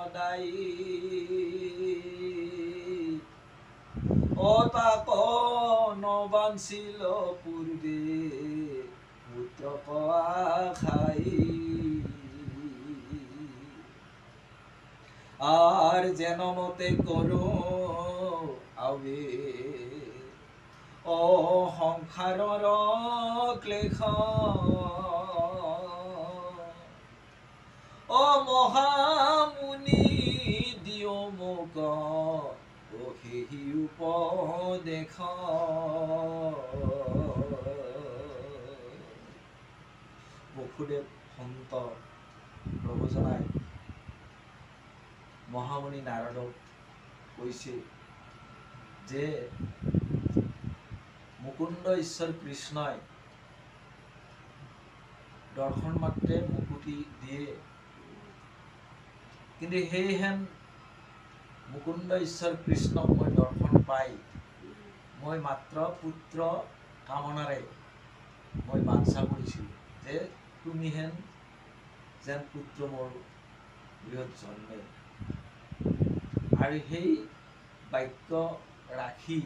সদাই তাক নবাঞ্চিল পূৰ্বে পুত্ৰ আশাই আৰ যেন মতে কৰো আবে সংসাৰৰ ক্লেশ মহামুনি দিও মোক সেই উপদেশ বসুদেৱ সন্ত প্ৰভুজনাই মহামুনি নাৰদক কৈছে যে মুকুন্দ ঈশ্বৰ কৃষ্ণই দৰ্শন মাত্ৰে মুকুতি দিয়ে কিন্তু সেইহেন মুকুন্দ ঈশ্বৰ কৃষ্ণক মই দৰ্শন পাই মই মাত্ৰ পুত্ৰ কামনাৰে মই বাঞ্ছা কৰিছিলোঁ যে তুমিহেন যেন পুত্ৰ মোৰ গৃহত জন্মে আৰু সেই বাক্য ৰাখি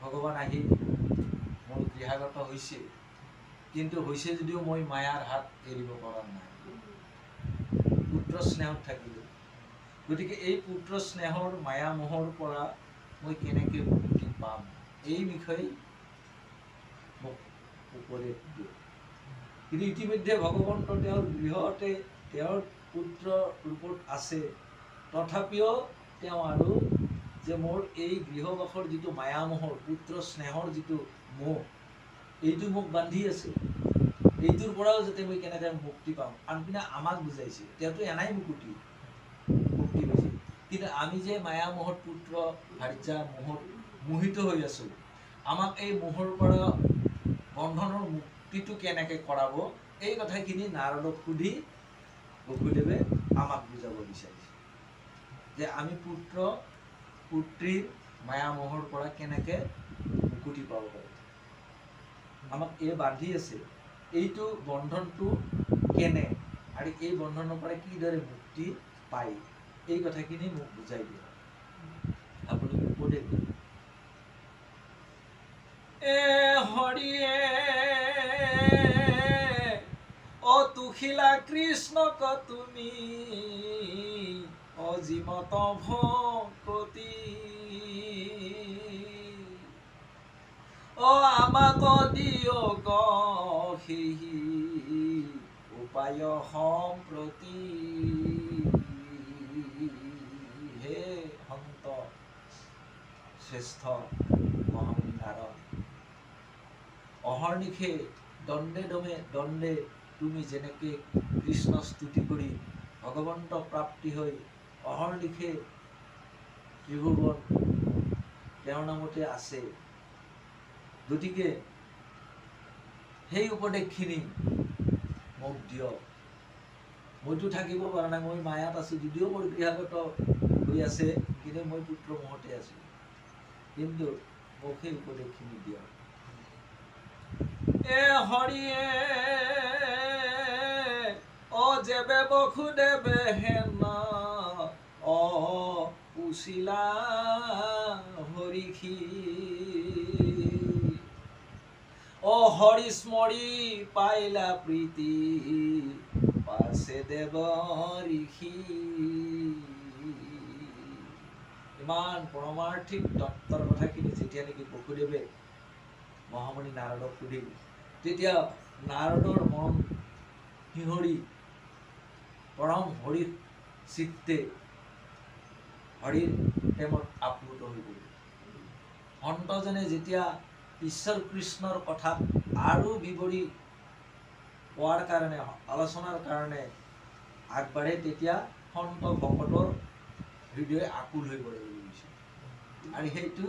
ভগৱান আহি মোৰ গৃহাগত হৈছে কিন্তু হৈছে যদিও মই মায়াৰ হাত এৰিব পৰা নাই পুত্ৰ স্নেহত থাকিলোঁ গতিকে এই পুত্ৰ স্নেহৰ মায়া মোহৰ পৰা মই কেনেকৈ মুক্তি পাম এই বিষয়ে মোক উপদেশ দিয়ে কিন্তু ইতিমধ্যে ভগৱন্ত তেওঁৰ গৃহতে তেওঁৰ পুত্ৰ ৰূপত আছে তথাপিও তেওঁ আৰু যে মোৰ এই গৃহবাসৰ যিটো মায়া মোহৰ পুত্ৰ স্নেহৰ যিটো মোহ এইটো মোক বান্ধি আছে এইটোৰ পৰাও যাতে মই কেনেকৈ মুক্তি পাম আনপিনে আমাক বুজাইছে তেওঁতো এনাই মুক্তি হৈছে কিন্তু আমি যে মায়া মোহৰ পুত্ৰ ভাৰ্যা মোহত মোহিত হৈ আছোঁ আমাক এই মোহৰ পৰা বন্ধনৰ মুক্তিটো কেনেকৈ কৰাব এই কথাখিনি নাৰদক সুধি বসুদেৱে আমাক বুজাব বিচাৰিছে যে আমি পুত্ৰ পুত্ৰীৰ মায়া মোহৰ পৰা কেনেকৈ মুক্তি পাব পাৰোঁ আমাক এই বান্ধি আছে এইটো বন্ধনটো কেনে আৰু এই বন্ধনৰ পৰা কিদৰে মুক্তি পায় এই কথাখিনি মোক বুজাই দিয়ে আপুনি উপদেশ দিয়ে হৰিয়ে তুখিলা কৃষ্ণক তুমি অজিমত ভকতি আমাক দিয় সেই উপায় সম্প্ৰতি হে সন্ত শ্ৰেষ্ঠ মহামুনি নাৰদ অহৰ্নিশে দণ্ডে তুমি যেনেকৈ কৃষ্ণ স্তুতি কৰি ভগৱন্ত প্ৰাপ্তি হৈ অহৰ্নিশে ত্ৰিভুৱন তেওঁৰ নামতে আছে গতিকে সেই উপদেশখিনি মোক দিয়ক মইতো থাকিব পৰা নাই মই মায়াত আছোঁ যদিও মোৰ গৃহাগত হৈ আছে কিন্তু মই পুত্ৰ মোহতে আছোঁ কিন্তু মোক সেই উপদেশখিনি দিয়ক হৰিয়ে যেবে বসুদেৱে হেন পুছিলা হৰিষি হৰি স্মৰি পাইলা প্ৰীতি পাছে দেৱ ঋষি ইমান পৰমাৰ্থিক তত্ত্বৰ কথাখিনি যেতিয়া নেকি বসুদেৱে মহামুনি নাৰদক সুধিল তেতিয়া নাৰদৰ মন শিহৰি পৰম হৰি চিত্তে হৰিৰ প্ৰেমত আপ্লুত হৈ পৰিল সন্তজনে যেতিয়া ঈশ্বৰ কৃষ্ণৰ কথাত আৰু বিৱৰি কোৱাৰ কাৰণে আলোচনাৰ কাৰণে আগবাঢ়ে তেতিয়া সন্ত ভকতৰ হৃদয় আকুল হৈ পৰে বুলি কৈছে আৰু সেইটো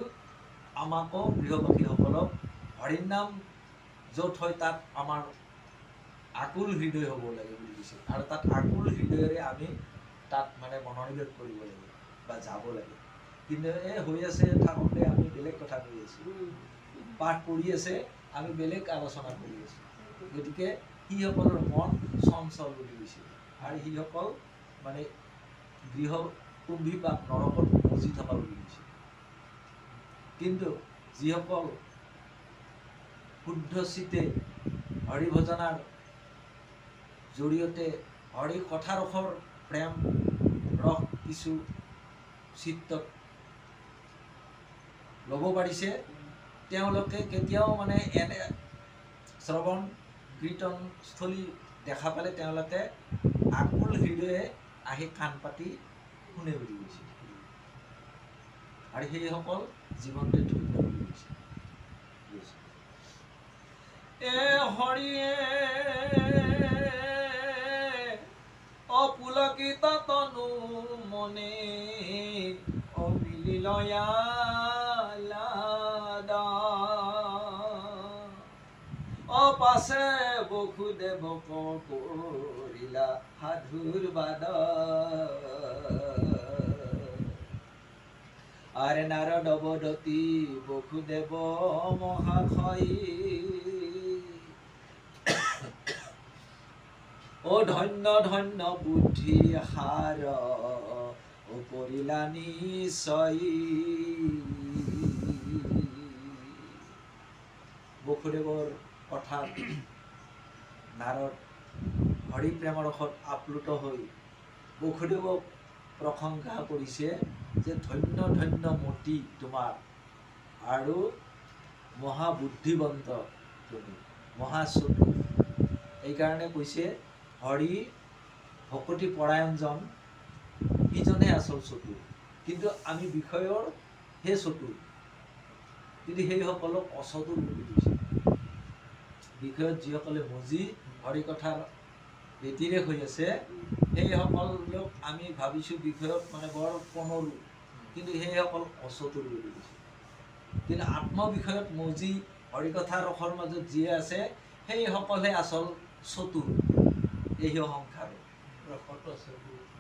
আমাকো গৃহবাসীসকলক হৰিৰ নাম য'ত হয় তাত আমাৰ আকুল হৃদয় হ'ব লাগে বুলি কৈছে আৰু তাত আকুল হৃদয়েৰে আমি তাত মানে মনোনিৱেশ কৰিব লাগে বা যাব লাগে কিন্তু হৈ আছে থাকোঁতে আমি বেলেগ কথা কৈ আছোঁ পাঠ পঢ়ি আছে আমি বেলেগ আলোচনা কৰি আছোঁ গতিকে সিসকলৰ মন চঞ্চল বুলি কৈছে আৰু সিসকল মানে গৃহ কুম্ভীপাক নৰকত মজি থকা বুলি কৈছে। কিন্তু যিসকল শুদ্ধ চিতে হৰি ভজনাৰ জৰিয়তে হৰি কথাৰসৰ প্ৰেম ৰস কিছু চিত্তত ল'ব পাৰিছে, তেওঁলোকে কেতিয়াও মানে এনে শ্ৰৱণ কীৰ্তনস্থলী দেখা পালে তেওঁলোকে আকুল হৃদয়ে আহি কাণ পাতি শুনে বুলি কৈছে। আৰু সেইসকল জীৱনতে ধন্য বুলি কৈছে। এ হৰিয়ে অপুলকিত তনু মনে অমিলিলয়ালাদা অপাছে বসুদেৱক কৰিলা সাধুৰ বাদ আৰে নাৰদ বদতি বসুদেৱ মহাশয় ও ধন্য ধন্য বুদ্ধি সাৰ কৰিলা নিশ্চয়। বসুদেৱৰ কথা নাৰদ হৰি প্ৰেমৰ ৰসত আপ্লুত হৈ বসুদেৱক প্ৰশংসা কৰিছে যে ধন্য ধন্য মতি তোমাৰ আৰু মহাবুদ্ধিবন্ত তুমি, মহাচতুৰ। এইকাৰণে কৈছে হৰি ভকতি পৰায়ণজন সিজনে আচল চতুৰ, কিন্তু আমি বিষয়ৰ হে চতুৰ, কিন্তু সেইসকলক অচতুৰ বুলি কৈছে। বিষয়ত যিসকলে মজি হৰি কথাৰ ব্যতিৰেক হৈ আছে সেইসকলক আমি ভাবিছোঁ বিষয়ত মানে বৰ পনৰু, কিন্তু সেইসকল অচতুৰ বুলি কৈছে। কিন্তু আত্মবিষয়ত মজি হৰি কথাৰ ৰসৰ মাজত যিয়ে আছে সেইসকলহে আচল চতুৰ। এই সংসাৰ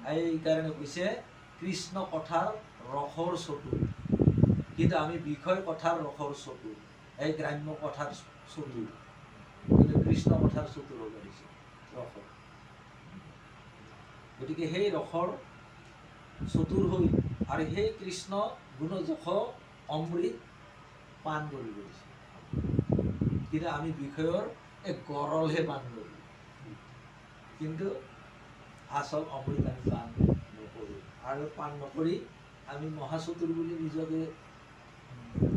এইকাৰণে কৈছে কৃষ্ণ কথাৰ ৰসৰ চতুৰ, কিন্তু আমি বিষয় কথাৰ ৰসৰ চতুৰ, এই গ্ৰাম্য কথাৰ চতুৰ, কিন্তু কৃষ্ণ কথাৰ চতুৰ হ'ব দিছে ৰসৰ। গতিকে সেই ৰসৰ চতুৰ হৈ আৰু সেই কৃষ্ণ গুণযশ অমৃত পান কৰি গৈছে, কিন্তু আমি বিষয়ৰ এক গৰলহে পান কৰোঁ, কিন্তু আচল অমৃত আমি পান নকৰোঁ। আৰু পান নকৰি আমি মহাচতুৰ বুলি নিজকে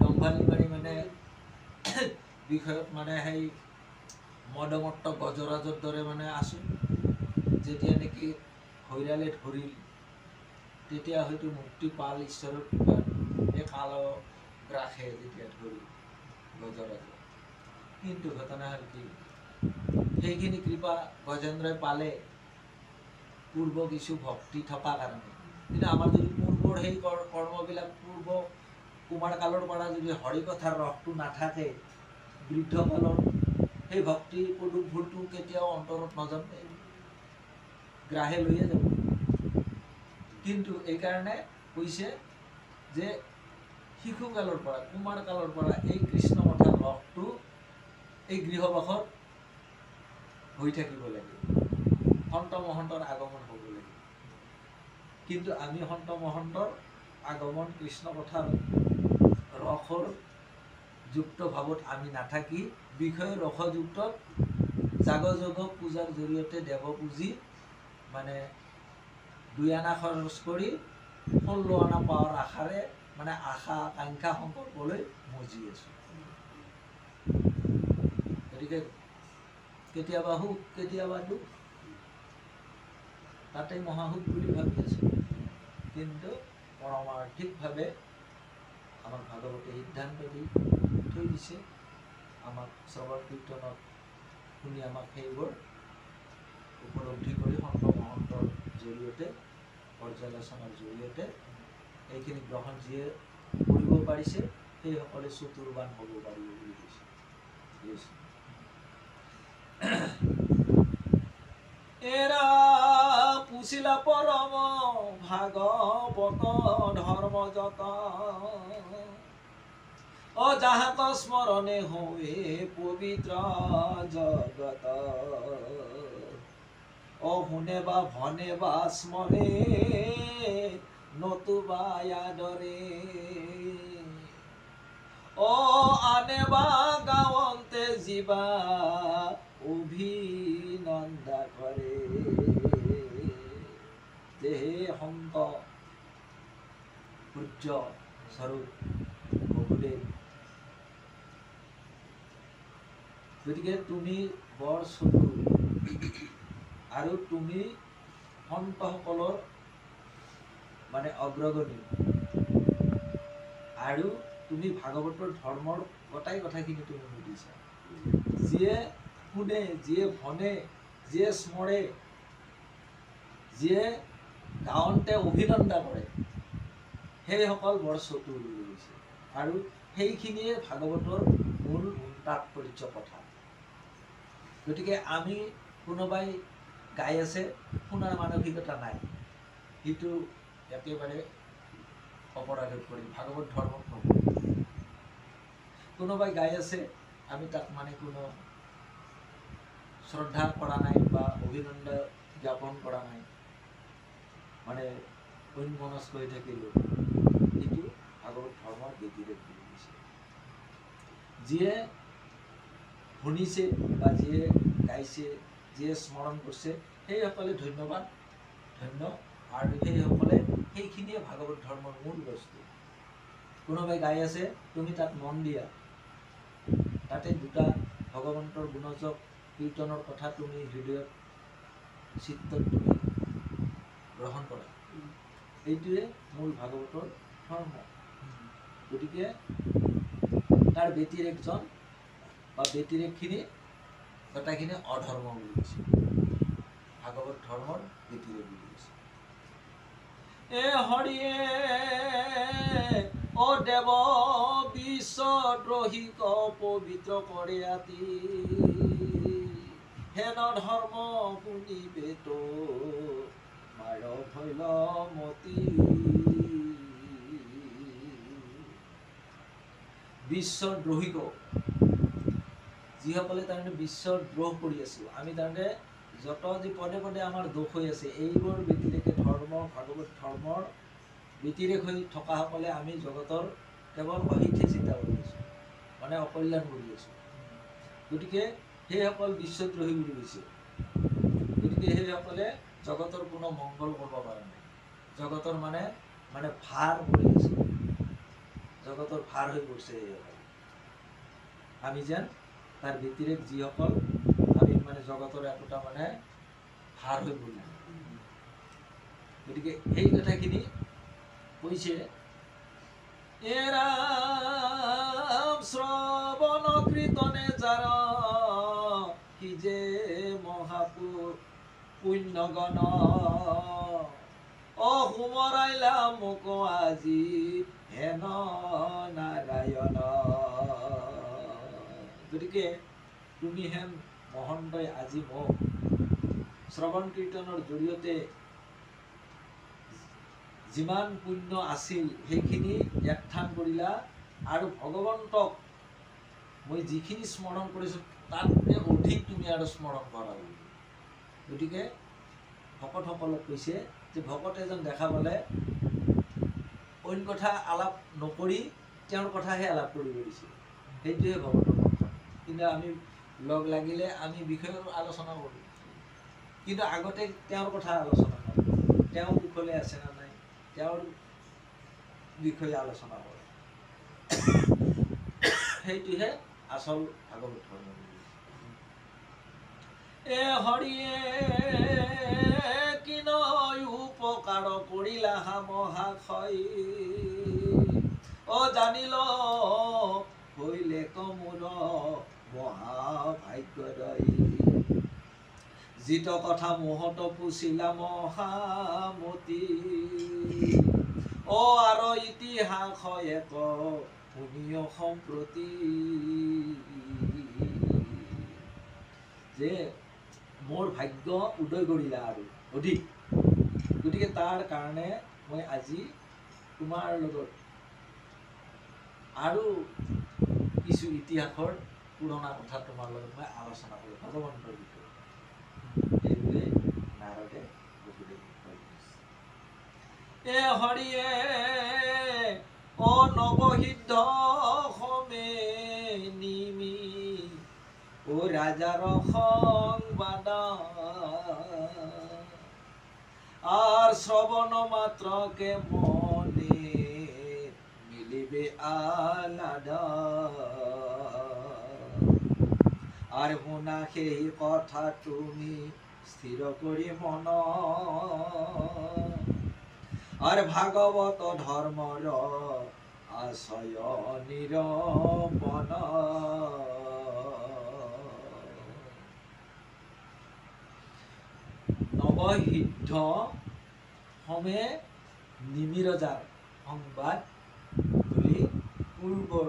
দম্ভালি মাৰি মানে বিষয়ত মানে সেই মদমত্ত গজৰাজৰ দৰে মানে আছোঁ। যেতিয়া নেকি হৈৰালে ধৰিল তেতিয়া হয়তো মুক্তি পাল ঈশ্বৰৰ কৃপাত, এই কাল গ্ৰাসে যেতিয়া ধৰিল গজৰাজ। কিন্তু ঘটনা হ'ল কি, সেইখিনি কৃপা গজেন্দ্ৰই পালে পূৰ্ব কিছু ভক্তি থকা কাৰণে, কিন্তু আমাৰ যদি পূৰ্বৰ সেই কৰ্মবিলাক পূৰ্ব কুমাৰ কালৰ পৰা যদি হৰি কথাৰ ৰসটো নাথাকে, বৃদ্ধ কালৰ সেই ভক্তিৰ পদুভূলটো কেতিয়াও অন্তৰত নজন্মে, গ্ৰাহে লৈয়ে যাব। কিন্তু এইকাৰণে কৈছে যে শিশুকালৰ পৰা কুমাৰ কালৰ পৰা এই কৃষ্ণ কথাৰ ৰসটো এই গৃহবাসত হৈ থাকিব লাগে, সন্ত মহন্তৰ আগমন হ'ব লাগে। কিন্তু আমি সন্ত মহন্তৰ আগমন কৃষ্ণ কথাৰ ৰসৰ যুক্ত ভাৱত আমি নাথাকি বিষয় ৰসযুক্তত জাগযোগ পূজাৰ জৰিয়তে দেৱ পূজি মানে 2 আনা খৰচ কৰি 16 আনা পাৱাৰ আশাৰে মানে আশা আকাংক্ষা সংকল্পলৈ মজি আছোঁ। গতিকে কেতিয়াবা সুখ কেতিয়াবা দুখ, তাতে মহাসুখ বুলি ভাবি আছোঁ, কিন্তু পৰমাৰ্থিকভাৱে আমাক ভাগৱতে সিদ্ধান্ত দি থৈ দিছে, আমাক শ্ৰৱণ কীৰ্তনত শুনি আমাক সেইবোৰ উপলব্ধি কৰি সন্ত মহন্তৰ জৰিয়তে পৰ্যালোচনাৰ জৰিয়তে এইখিনি গ্ৰহণ যিয়ে কৰিব পাৰিছে সেইসকলে চতুৰ্বান হ'ব পাৰিব বুলি কৈছে। এৰা পুছিলা পৰম ভাগৱত ধৰ্ম যত যাহাক স্মৰণে হৈ পবিত্ৰ জগত শুনে বা ভনে বা স্মৰে নতুবা আদৰে আনে বা গাঁৱন্তে জীৱা অভিনন্দা কৰে যে হে সন্ত সূৰ্য স্বৰূপ প্ৰভুদেৱ, গতিকে তুমি বৰ চতুৰ আৰু তুমি সন্তসকলৰ মানে অগ্ৰগণী আৰু তুমি ভাগৱতৰ ধৰ্মৰ গোটাই কথাখিনি তুমি বুজিছা। যিয়ে শুনে, যিয়ে ভনে, যিয়ে স্মৰে, যিয়ে গাঁৱন্তে অভিনন্দা কৰে, সেইসকল বৰ চতুৰ বুলি কৈছে। আৰু সেইখিনিয়ে ভাগৱতৰ মূল তাৎপৰ্য কথা। গতিকে আমি কোনোবাই গাই আছে, শুনাৰ মানসিকতা নাই, সেইটো একেবাৰে অপৰাধত পৰিম, ভাগৱত ধৰ্মত নপৰিম। কোনোবাই গাই আছে, আমি তাক মানে কোনো শ্ৰদ্ধা কৰা নাই বা অভিনন্দন জ্ঞাপন কৰা নাই, মানে অন্যমনস্ক হৈ থাকিলোঁ, এইটো ভাগৱত ধৰ্মৰ ব্যতিৰেক বুলি কৈছে। যিয়ে শুনিছে বা যিয়ে গাইছে, যিয়ে স্মৰণ কৰিছে, সেইসকলে ধন্যবাদ, ধন্য, আৰু সেইসকলে সেইখিনিয়ে ভাগৱত ধৰ্মৰ মূল বস্তু। কোনোবাই গাই আছে, তুমি তাত মন দিয়া, তাতে দুটা ভগৱন্তৰ গুণজক কীৰ্তনৰ কথা তুমি হৃদয়ত চিত্তত তুমি গ্ৰহণ কৰা, এইটোৱে মূল ভাগৱতৰ ধৰ্ম। গতিকে তাৰ ব্যতিৰেকজন বা ব্যতিৰেকখিনি গোটাইখিনি অধৰ্ম বুলি কৈছে, ভাগৱত ধৰ্মৰ ব্যতিৰেক বুলি কৈছে। হৰিয়ে দেৱ বিশ্বদ্ৰোহীক পবিত্ৰ কৰে আতি, হেন ধৰ্ম শুনিবে তো মাৰ ভৈল মতি। বিশ্বদ্ৰোহীক, যিসকলে তাৰমানে বিশ্বদ্ৰোহ কৰি আছোঁ, আমি তাৰমানে যত যি পদে পদে আমাৰ দোষ হৈ আছে, এইবোৰ ব্যতিৰেকে ধৰ্ম, ভাগৱত ধৰ্মৰ ব্যতিৰেক হৈ থকাসকলে আমি জগতৰ কেৱল অহিতে চিন্তা কৰি আছোঁ, মানে অকল্যাণ কৰি আছোঁ। গতিকে সেইসকল বিশ্বদ্ৰোহী বুলি কৈছে। গতিকে সেইসকলে জগতৰ কোনো মংগল কৰিব পৰা নাই, জগতৰ মানে ভাৰ কৰি আছে, জগতৰ ভাৰ হৈ পৰিছে সেইসকল। আমি যেন তাৰ ব্যতিৰেক যিসকল, আমি মানে জগতৰ একোটা মানে ভাৰ হৈ পৰিল। গতিকে সেই কথাখিনি কৈছে, ৰাম শ্ৰৱণ কীৰ্তনে যাৰ সি যে মহাপুণ্যগণ, সুমৰাইলা মোক আজি হেন নাৰায়ণ। গতিকে তুমি হেন মহন্তই আজি মোক শ্ৰৱণ কীৰ্তনৰ জৰিয়তে যিমান পুণ্য আছিল সেইখিনি একঠান কৰিলা, আৰু ভগৱন্তক মই যিখিনি স্মৰণ কৰিছোঁ তাতকৈ অধিক তুমি আৰু স্মৰণ কৰা। গতিকে ভকতসকলক কৈছে যে ভকত এজন দেখা পালে অন্য কথা আলাপ নকৰি তেওঁৰ কথাহে আলাপ কৰিব দিছে, সেইটোৱে ভকতৰ লক্ষণ। কিন্তু আমি লগ লাগিলে আমি বিষয়ৰ আলোচনা কৰোঁ, কিন্তু আগতে তেওঁৰ কথা আলোচনা কৰোঁ, তেওঁ কুশলে আছে না নাই, তেওঁৰ বিষয়ে আলোচনা কৰে, সেইটোহে আচল ভাগৱত ধৰ্ম। হৰিয়ে কিন উপকাৰ কৰিলা মহাশয়, জানিল হইলে কমূল মহাভাগ্যদয়। যিত কথা মোহত পুছিলা মহামতি, আৰু ইতিহাস এক শুনিয় সম্প্ৰতি। যে মোৰ ভাগ্য উদয় কৰিলা আৰু অধিক, গতিকে তাৰ কাৰণে মই আজি তোমাৰ লগত আৰু কিছু ইতিহাসৰ পুৰণা কথা তোমাৰ লগত মই আলোচনা কৰোঁ ভগৱন্তৰ বিষয়ে। এইবোৰে এ হৰিয়ে অনবসিদ্ধ সমে নিমি ও ৰাজাৰ সংবাদ আর শ্রবণ মাত্রকে মনে মিলিবে আলাদা আর শুনা সেই কথা তুমি স্থির করি মন আর ভাগবত ধর্মর আশয় নিরূপণ নবসিদ্ধ সমে নিমিৰজাৰ সংবাদ বুলি পূৰ্বৰ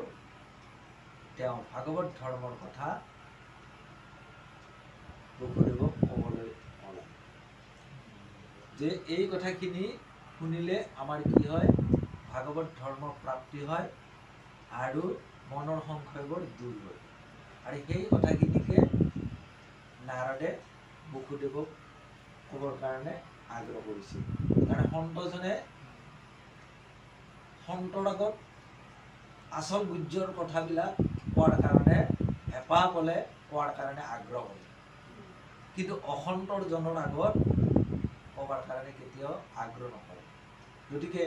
তেওঁ ভাগৱত ধৰ্মৰ কথা বসুদেৱক ক'বলৈ ওলায় যে এই কথাখিনি শুনিলে আমাৰ কি হয় ভাগৱত ধৰ্মৰ প্ৰাপ্তি হয় আৰু মনৰ সংশয়বোৰ দূৰ হয় আৰু সেই কথাখিনিকে নাৰদে বসুদেৱক ক'বৰ কাৰণে আগ্ৰহ কৰিছিল কাৰণ সন্তজনে সন্তৰ আগত আচল গুজ্জৰ কথাবিলাক কোৱাৰ কাৰণে হেঁপাহ ক'লে কোৱাৰ কাৰণে আগ্ৰহ কৰে কিন্তু অসন্তৰ জনৰ আগত ক'বৰ কাৰণে কেতিয়াও আগ্ৰহ নকৰে গতিকে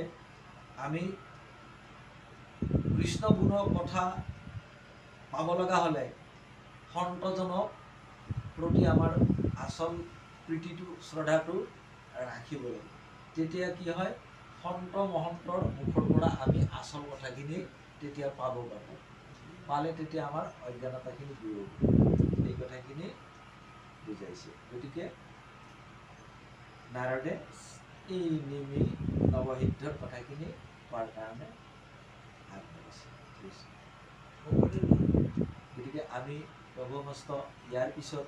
আমি কৃষ্ণ গুণৰ কথা পাব লগা হ'লে সন্তজনক প্ৰতি আমাৰ আচল প্ৰীতিটো শ্ৰদ্ধাটো ৰাখিব লাগিব তেতিয়া কি হয় সন্ত মহন্তৰ মুখৰ পৰা আমি আচল কথাখিনি তেতিয়া পাব পাৰোঁ পালে তেতিয়া আমাৰ অজ্ঞানতাখিনি দূৰ হ'ব এই কথাখিনি বুজাইছে গতিকে নাৰদে এই নিমি নৱসিদ্ধৰ কথাখিনি কোৱাৰ কাৰণে আগবাঢ়িছে গতিকে আমি প্ৰভু মস্ত ইয়াৰ পিছত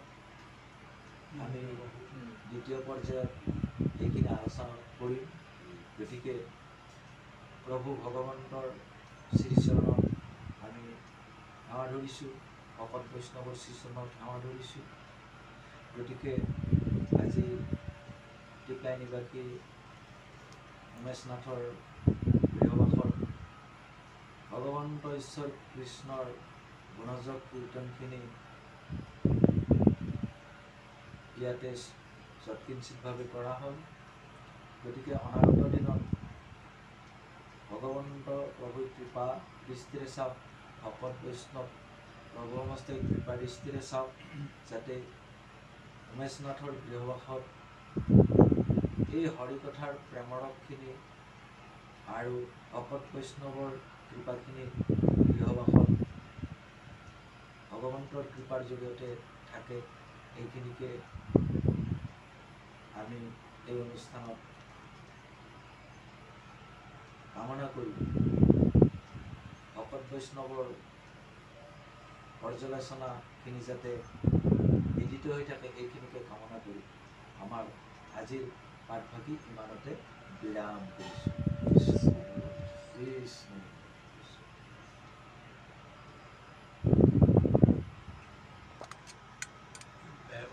আমি দ্বিতীয় পৰ্যায়ত এইখিনি আলোচনা কৰিম গতিকে প্ৰভু ভগৱন্তৰ শ্ৰীচৰণত আমি সেৱা ধৰিছোঁ ভকত বৈষ্ণৱৰ শ্ৰীচৰণত সেৱা ধৰিছোঁ গতিকে আজি টিপ্লাই নিবাসী উমেশ নাথৰ গৃহবাসত ভগৱন্ত ঈশ্বৰ কৃষ্ণৰ গুণজক কীৰ্তনখিনি ইয়াতে যৎকিঞ্চিতভাৱে কৰা হ'ল গতিকে অনাগত দিনত ভগৱন্ত প্ৰভুৰ কৃপা দৃষ্টিৰে চাওক ভকত বৈষ্ণৱ প্ৰভু সমস্ত কৃপা দৃষ্টিৰে চাওক যাতে উমেশ নাথৰ গৃহবাসত এই হৰিকথাৰ প্ৰেমৰসখিনি আৰু ভকত বৈষ্ণৱৰ কৃপাখিনি গৃহবাসত ভগৱন্তৰ কৃপাৰ জৰিয়তে থাকে এইখিনিকে আমি এই অনুষ্ঠানত কামনা কৰি ভকত বৈষ্ণৱৰ পৰ্যালোচনাখিনি যাতে বিদিত হৈ থাকে এইখিনিকে কামনা কৰি আমাৰ আজিৰ পাঠভাগী ইমানতে বিৰাম কৰিছোঁ কৃষ্ণ